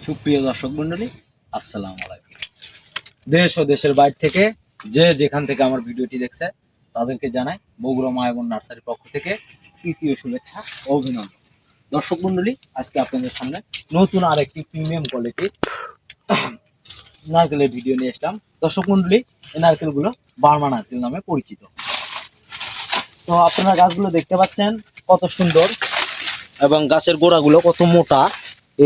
সুপ্রিয় দর্শক মন্ডলী, আসসালামু আলাইকুম। দেশ ও দেশের বাইরে থেকে যে যেখান থেকে আমার ভিডিওটি দেখছে তাদেরকে জানাই বগুড়া মায়াবন নার্সারির পক্ষ থেকে তৃতীয় শুভেচ্ছা ও অভিনন্দন। দর্শক মন্ডলী, আজকে আপনাদের সামনে নতুন আরেকটি প্রিমিয়াম কোয়ালিটির নারকেলের ভিডিও নিয়ে আসলাম। দর্শক মন্ডলী, এই নারকেলগুলো বার্মা নারকেল নামে পরিচিত। তো আপনারা গাছগুলো দেখতে পাচ্ছেন কত সুন্দর এবং গাছের গোড়াগুলো কত মোটা।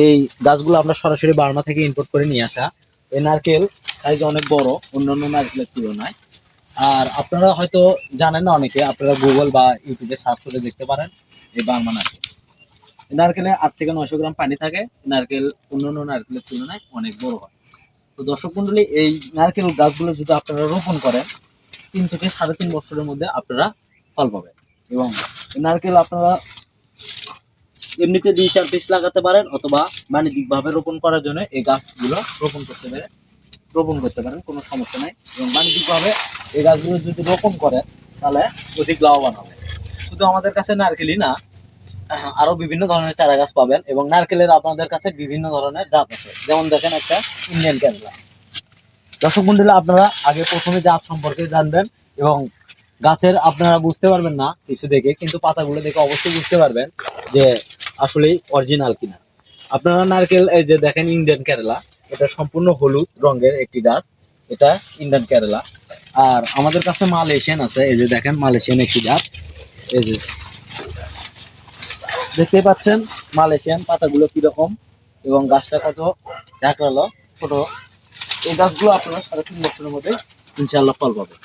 এই গাছগুলো আমরা সরাসরি বার্মা থেকে ইম্পোর্ট করে নিয়ে আসা। এই নারকেল সাইজ অনেক বড় অন্যান্য নারকেলের তুলনায়। আর আপনারা হয়তো জানেন না, অনেকে আপনারা গুগল বা ইউটিউবে সার্চ করে দেখতে পারেন এই বার্মা নারকেল। এই নারকেলে 8 থেকে 900 গ্রাম পানি থাকে। নারকেল অন্যান্য নারকেলের তুলনায় অনেক বড় হয়। তো দর্শক মন্ডলী, এই নারকেল গাছগুলো যদি আপনারা রোপণ করেন 3 থেকে 3.5 বছরের মধ্যে আপনারা ফল পাবেন। এবং নারকেল আপনারা এমনিতে 2-4 পিস লাগাতে পারেন অথবা বাণিজ্যিকভাবে রোপণ করার জন্য এই গাছগুলো রোপণ করতে পারেন, কোনো সমস্যা নাই। এবং বাণিজ্যিকভাবে এই গাছগুলো যদি রোপণ করেন তাহলে অধিক লাভবান হবে। শুধু আমাদের কাছে নারকেলই না, আরো বিভিন্ন ধরনের চারা গাছ পাবেন। এবং নারকেলের আপনাদের কাছে বিভিন্ন ধরনের জাত আছে, যেমন দেখেন একটা ইন্ডিয়ান কেরালা। দর্শক মন্ডলী, আপনারা আগে প্রথমে জাত সম্পর্কে জানবেন এবং গাছের আপনারা বুঝতে পারবেন না কিছু দেখে, কিন্তু পাতাগুলো দেখে অবশ্যই বুঝতে পারবেন যে আসলে অরিজিনাল কিনা। আপনারা নারকেল, এই যে দেখেন ইন্ডিয়ান কেরালা, এটা সম্পূর্ণ হলুদ রঙের একটি গাছ, এটা ইন্ডিয়ান কেরালা। আর আমাদের কাছে মালয়েশিয়ান আছে, এই যে দেখেন মালয়েশিয়ান একটি গাছ, এই যে দেখতে পাচ্ছেন মালয়েশিয়ান পাতাগুলো কিরকম এবং গাছটা কত ঝাঁকড়ালো ছোট। এই গাছগুলো আপনারা 3.5 বছরের মধ্যে ইনশাআল্লাহ ফল পাবে।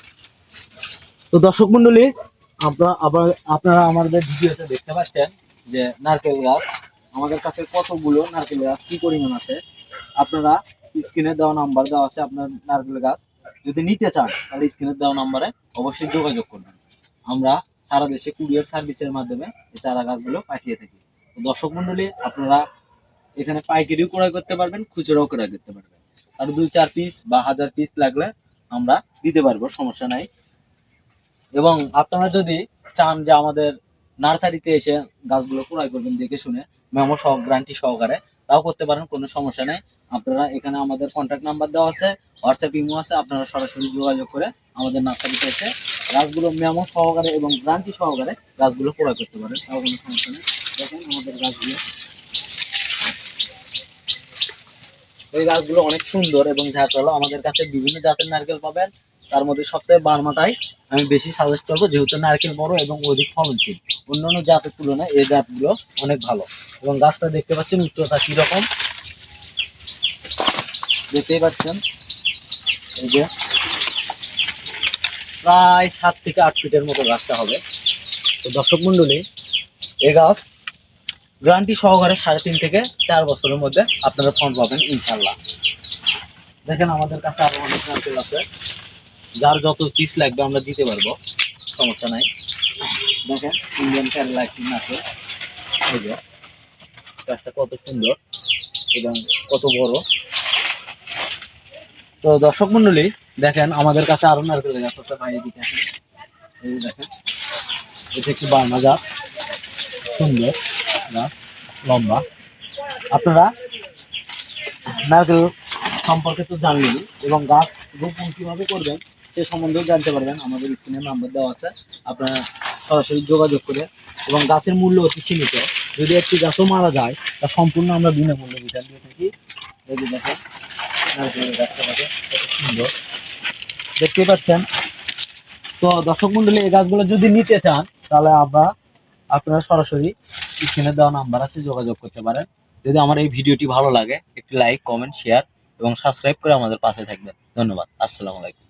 তো দর্শক মন্ডলী, আপনারা আমাদের ভিডিওতে দেখতে পাচ্ছেন যে নারকেল গাছ আমাদের কাছে কতগুলো নারকেল গাছ কি পরিমাণ আছে। আপনারা স্ক্রিনে দেওয়া নাম্বার দেওয়া আছে, আপনার নারকেল গাছ যদি নিতে চান তাহলে স্ক্রিনে দেওয়া নাম্বারে অবশ্যই যোগাযোগ করবেন। আমরা সারা দেশে কুরিয়ার সার্ভিসের মাধ্যমে এই চারা গাছগুলো পাঠিয়ে থাকি। তো দর্শক মন্ডলী, আপনারা এখানে পাইকারিও ক্রয় করতে পারবেন, খুচরাও ক্রয় করতে পারবেন। আর 2-4 পিস বা 1000 পিস লাগলে আমরা দিতে পারবো, সমস্যা নাই। এবং আপনারা যদি চান যে আমাদের নার্সারিতে এসে গাছগুলো ক্রয় করবেন দেখে শুনে মেমো সহ গ্যারান্টি সহকারে, তাও করতে পারেন, কোনো সমস্যা নেই। আপনারা এখানে আমাদের কন্ট্যাক্ট নাম্বার দেওয়া আছে, হোয়াটসঅ্যাপ ইমো আছে, আপনারা সরাসরি যোগাযোগ করে আমাদের নার্সারিতে এসে গাছগুলো মেমো সহকারে এবং গ্যারান্টি সহকারে গাছগুলো ক্রয় করতে পারেন, তাও কোনো সমস্যা নেই। দেখেন আমাদের গাছগুলো, এই গাছগুলো অনেক সুন্দর এবং ঝাঁকড়ালো। আমাদের কাছে বিভিন্ন জাতের নারকেল পাবেন, তার মধ্যে সবচেয়ে বার্মাটাই আমি বেশি সাজেস্ট করবো, যেহেতু নারকেল বড় এবং অধিক ফলনশীল। অন্যান্য জাতের তুলনায় এই জাতগুলো অনেক ভালো। এবং গাছটা দেখতে পাচ্ছেন উচ্চতা কিরকম, দেখতেই পাচ্ছেন, এই যে প্রায় 7 থেকে 8 ফিটের মতো গাছটা হবে। তো দর্শক মন্ডলী, এই গাছ গ্যারান্টি সহকারে 3.5 থেকে 4 বছরের মধ্যে আপনারা ফল পাবেন ইনশাল্লাহ। দেখেন আমাদের কাছে আরো অনেক নারকেল আছে, যার যত পিস লাগবে আমরা দিতে পারবো, সমস্যা নাই। দেখেন ইন্ডিয়ান কেরালা একটি নারকেল, এই যে গাছটা কত সুন্দর এবং কত বড়। তো দর্শক মন্ডলী, দেখেন আমাদের কাছে আরো নারকেল গাছ আছে, ভাই এদিকে আসেন। এই যে দেখেন, এটা একটি বার্মা জাত, সুন্দর গাছ, লম্বা। আপনারা নারকেল সম্পর্কে তো জানলেন এবং গাছ রোপণ কিভাবে করবেন সে সম্বন্ধেও জানতে পারবেন। আমাদের স্ক্রিনে নাম্বার দেওয়া আছে, আপনারা সরাসরি যোগাযোগ করে। এবং গাছের মূল্য অতি সীমিত, যদি একটি গাছও মারা যায় তা সম্পূর্ণ আমরা বিনামূল্যে রিটার্ন দিয়ে থাকি। এই যে দেখেন নারকেলের গাছটা দেখেন কত সুন্দর, দেখতেই পাচ্ছেন। তো দর্শক মন্ডলী, এই গাছগুলো যদি নিতে চান তাহলে আপনারা সরাসরি স্ক্রিনে দেওয়া নাম্বার আছে, যোগাযোগ করতে পারেন। যদি আমার এই ভিডিওটি ভালো লাগে একটি লাইক, কমেন্ট, শেয়ার এবং সাবস্ক্রাইব করে আমাদের পাশে থাকবেন। ধন্যবাদ। আসসালামু আলাইকুম।